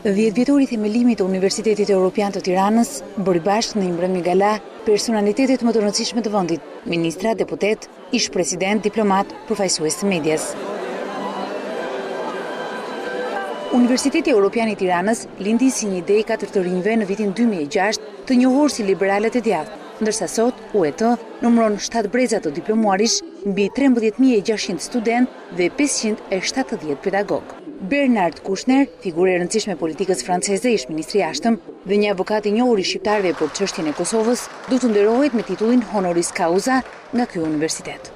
10 vjetori themelimi të Universitetit Evropian të Tiranës bëri bashkë në një mbrëmje gala personalitetet më të rëndësishme të vendit, ministra, deputet, ish president, diplomat, përfaqësues të medias. Universiteti Evropian i Tiranës lindi si një ide 4 të rinjve në vitin 2006 të njohur si liberalët e djathtë, ndërsa sot UET numëron 7 breza të diplomuarish mbi 13.600 studentë dhe 570 pedagog. Bernard Kouchner, figurë e rëndësishme politikës franceze, ish ministri i jashtëm dhe një avokat i njohur i shqiptarëve për çështjen e Kosovës, do të nderohet me titullin honoris causa nga ky universitet.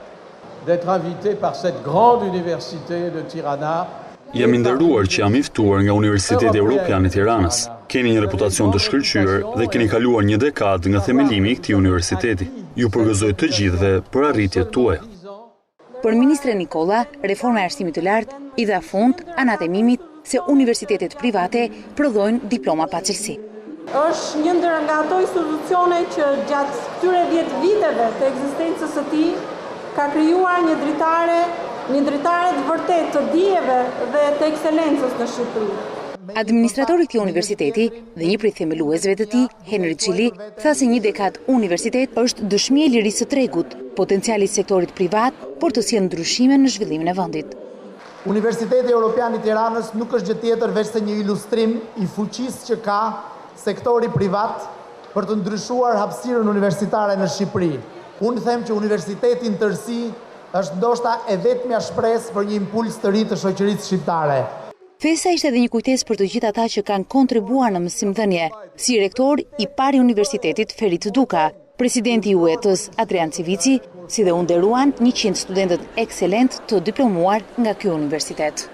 D'être invité par cette grande université de Tirana. Jam i nderuar që jam i ftuar nga Universiteti Evropian i Tiranës. Keni një reputacion të shkëlqyer dhe keni kaluar një dekadë nga themelimi i këtij universiteti. Ju përgëzoj të gjithëve për arritjet tuaja. Për ministre Nikola, reforma e arsimit të lartë i dha fund anatemimit se universitetet private prodhojnë diploma pa cilësi. Është një ndër nga ato institucione që gjatë këtyre 10 viteve të ekzistencës së tij ka krijuar një dritare të vërtet të dijeve dhe të ekselencës në Shqipëri. Administratori i këtij universiteti dhe një prej themeluesve të tij, Henry Çili, tha se një dekadë universitet është dëshmi e lirisë së tregut, potenciali i sektorit privat për të sjellë ndryshime në zhvillimin e vendit. Universiteti Evropian i Tiranës nuk është gjë tjetër veç se një ilustrim i fuqisë që ka sektori privat për të ndryshuar hapësirën universitare në Shqipëri. Unë them që universiteti në tërësi është ndoshta e vetmja shpresë për një impuls të ri të shoqërisë shqiptare. Festa ishte edhe një kujtesë për të gjithë ata që kanë kontribuar në mësimdhënie, si rektor i parë i universitetit Ferit Duka, presidenti i UET-s Adrian Civici, si dhe u nderuan 100 studentët ekselent të diplomuar nga ky universitet.